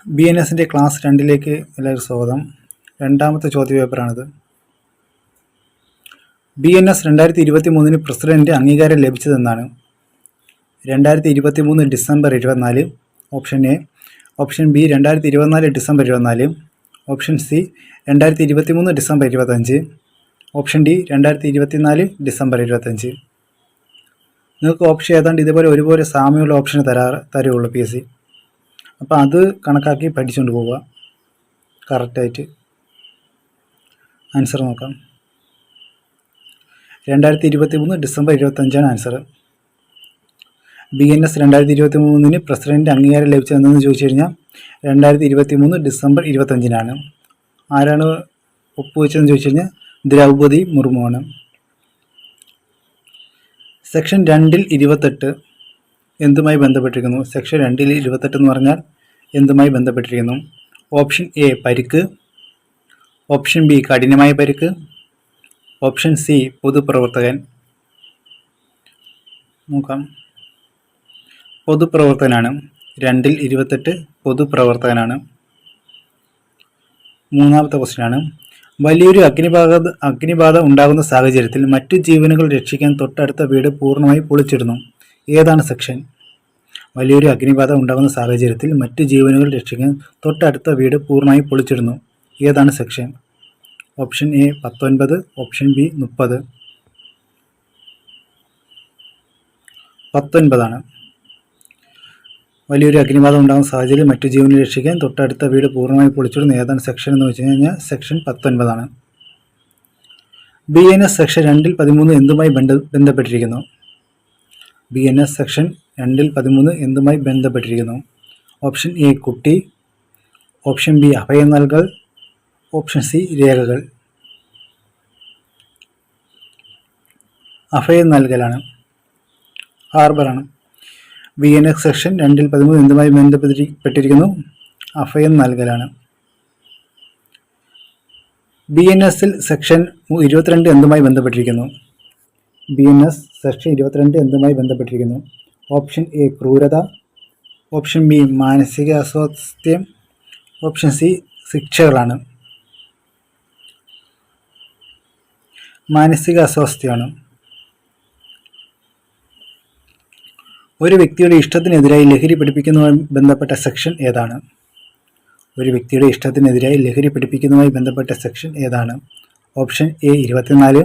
BNSൻ്റെ class 2ലേക്ക് എല്ലാവർക്കും സ്വാഗതം. രണ്ടാമത്തെ ചോദ്യപേപ്പറാണിത്. BNS 2023 പ്രസിഡന്റ് അംഗീകാരം ലഭിച്ചതെന്നാണ്? 2023 December 24, option A. Option B 2024 December 24, option C 2023 December 25, option D 2024 December 25. നിങ്ങൾക്ക് ഓപ്ഷൻ ഏതാണ്ട് ഇതേപോലെ ഒരുപോലെ സാമ്യമുള്ള ഓപ്ഷൻ തരുള്ളൂ PSC. അപ്പോൾ അത് കണക്കാക്കി പഠിച്ചുകൊണ്ട് പോവുക. കറക്റ്റായിട്ട് ആൻസർ നോക്കാം. 2023 ഡിസംബർ 25 ആൻസർ. BNS 2023 പ്രസിഡന്റ് അംഗീകാരം ലഭിച്ചതെന്ന് ചോദിച്ചു കഴിഞ്ഞാൽ 2023 ഡിസംബർ 25 ആരാണ് ഒപ്പുവെച്ചതെന്ന് ചോദിച്ചു കഴിഞ്ഞാൽ ദ്രൗപദി മുർമുവാണ്. സെക്ഷൻ 2-28 എന്തുമായി ബന്ധപ്പെട്ടിരിക്കുന്നു? സെക്ഷൻ 2-28 എന്ന് പറഞ്ഞാൽ എന്തുമായി ബന്ധപ്പെട്ടിരിക്കുന്നു? ഓപ്ഷൻ എ പരിക്ക്, ഓപ്ഷൻ ബി കഠിനമായ പരിക്ക്, ഓപ്ഷൻ സി പൊതുപ്രവർത്തകൻ. നോക്കാം. പൊതുപ്രവർത്തകനാണ്. 2-28 പൊതുപ്രവർത്തകനാണ്. മൂന്നാമത്തെ ക്വസ്റ്റ്യനാണ്. വലിയൊരു അഗ്നിബാധ ഉണ്ടാകുന്ന സാഹചര്യത്തിൽ മറ്റു ജീവനുകൾ രക്ഷിക്കാൻ തൊട്ടടുത്ത വീട് പൂർണ്ണമായി പൊളിച്ചിടുന്നു. ഏതാണ് സെക്ഷൻ? വലിയൊരു അഗ്നിബാധ ഉണ്ടാകുന്ന സാഹചര്യത്തിൽ മറ്റു ജീവനുകൾ രക്ഷിക്കാൻ തൊട്ടടുത്ത വീട് പൂർണ്ണമായി പൊളിച്ചിടുന്നു. ഏതാണ് section? Option A 19, option B 30. 19. വലിയൊരു അഗ്നിബാധ ഉണ്ടാകുന്ന സാഹചര്യത്തിൽ മറ്റു ജീവനുകൾ രക്ഷിക്കാൻ തൊട്ടടുത്ത വീട് പൂർണ്ണമായി പൊളിച്ചിടുന്നു. ഏതാണ് സെക്ഷൻ എന്ന് വെച്ച് കഴിഞ്ഞാൽ സെക്ഷൻ 19. BNS സെക്ഷൻ 2-13 എന്തുമായി ബന്ധപ്പെട്ടിരിക്കുന്നു? BNS സെക്ഷൻ 2-13 എന്തുമായി ബന്ധപ്പെട്ടിരിക്കുന്നു? ഓപ്ഷൻ എ കുട്ടി, ഓപ്ഷൻ ബി അഭയം നൽകൽ, ഓപ്ഷൻ സി രേഖകൾ. അഭയം നൽകലാണ്, ഹാർബറാണ്. BNS സെക്ഷൻ 2-13 എന്തുമായി ബന്ധപ്പെട്ടിരിക്കുന്നു? അഭയം നൽകലാണ്. BNSൽ സെക്ഷൻ 22 എന്തുമായി ബന്ധപ്പെട്ടിരിക്കുന്നു? BNS സെക്ഷൻ 22 എന്തുമായി ബന്ധപ്പെട്ടിരിക്കുന്നു? ഓപ്ഷൻ എ ക്രൂരത, ഓപ്ഷൻ ബി മാനസിക അസ്വാസ്ഥ്യം, ഓപ്ഷൻ സി ശിക്ഷകളാണ്. മാനസിക അസ്വാസ്ഥ്യമാണ്. ഒരു വ്യക്തിയുടെ ഇഷ്ടത്തിനെതിരായി ലഹരി പഠിപ്പിക്കുന്നതുമായി ബന്ധപ്പെട്ട സെക്ഷൻ ഏതാണ്? ഒരു വ്യക്തിയുടെ ഇഷ്ടത്തിനെതിരായി ലഹരി പഠിപ്പിക്കുന്നതുമായി ബന്ധപ്പെട്ട സെക്ഷൻ ഏതാണ്? Option A 24,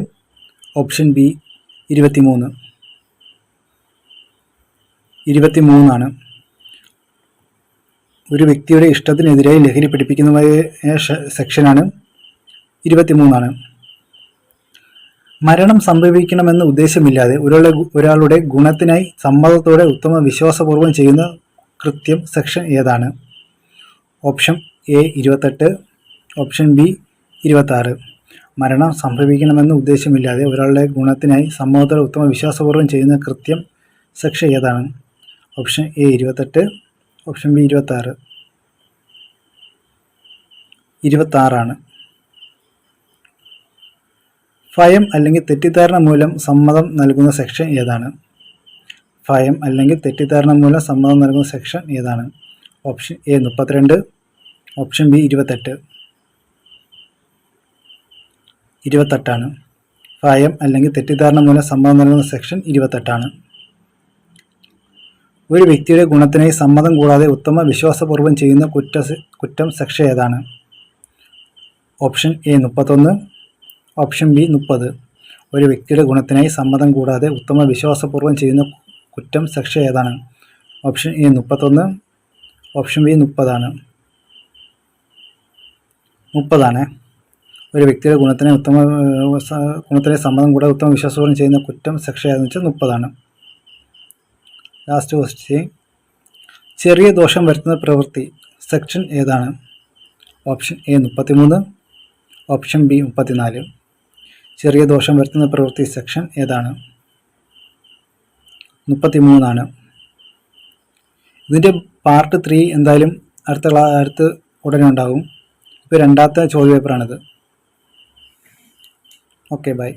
option B 23. 23 ഒരു വ്യക്തിയുടെ ഇഷ്ടത്തിനെതിരായി ലഹരി പഠിപ്പിക്കുന്നതുമായ സെക്ഷനാണ് 23. മരണം സംഭവിക്കണമെന്ന് ഉദ്ദേശമില്ലാതെ ഒരാളുടെ ഗുണത്തിനായി സമ്മതത്തോടെ ഉത്തമ വിശ്വാസപൂർവ്വം ചെയ്യുന്ന കൃത്യം സെക്ഷൻ ഏതാണ്? Option A 28, option B 26. മരണം സംഭവിക്കണമെന്ന് ഉദ്ദേശമില്ലാതെ ഒരാളുടെ ഗുണത്തിനായി സമ്മതത്തോടെ ഉത്തമ വിശ്വാസപൂർവ്വം ചെയ്യുന്ന കൃത്യം സെക്ഷൻ ഏതാണ്? Option A 28, option B 26. 26. ഭയം അല്ലെങ്കിൽ തെറ്റിദ്ധാരണ മൂലം സമ്മതം നൽകുന്ന സെക്ഷൻ ഏതാണ്? ഭയം അല്ലെങ്കിൽ തെറ്റിദ്ധാരണ മൂലം സമ്മതം നൽകുന്ന സെക്ഷൻ ഏതാണ്? Option A 32, option B 28. 28. ഭയം അല്ലെങ്കിൽ തെറ്റിദ്ധാരണ മൂലം സമ്മതം നൽകുന്ന സെക്ഷൻ 28. ഒരു വ്യക്തിയുടെ ഗുണത്തിനായി സമ്മതം കൂടാതെ ഉത്തമ വിശ്വാസപൂർവ്വം ചെയ്യുന്ന കുറ്റം സെക്ഷൻ ഏതാണ്? Option A 31, option B 30. ഒരു വ്യക്തിയുടെ ഗുണത്തിനായി സമ്മതം കൂടാതെ ഉത്തമ വിശ്വാസപൂർവ്വം ചെയ്യുന്ന കുറ്റം സെക്ഷൻ ഏതാണ്? Option A 31, option B 30. 30. ഒരു വ്യക്തിയുടെ ഗുണത്തിനായി സമ്മതം കൂടാതെ ഉത്തമ വിശ്വാസപൂർവ്വം ചെയ്യുന്ന കുറ്റം സെക്ഷൻ ഏതെന്ന് വെച്ചാൽ 30. Last question. ചെറിയ ദോഷം വരുത്തുന്ന പ്രവൃത്തി സെക്ഷൻ ഏതാണ്? Option A 33, option B 34. ചെറിയ ദോഷം വരുത്തുന്ന പ്രവൃത്തി സെക്ഷൻ ഏതാണ്? 33. ഇതിൻ്റെ പാർട്ട് 3 എന്തായാലും അടുത്ത് ഉടനെ ഉണ്ടാകും. ഇപ്പോൾ രണ്ടാമത്തെ ചോദ്യപേപ്പറാണിത്. Okay, by.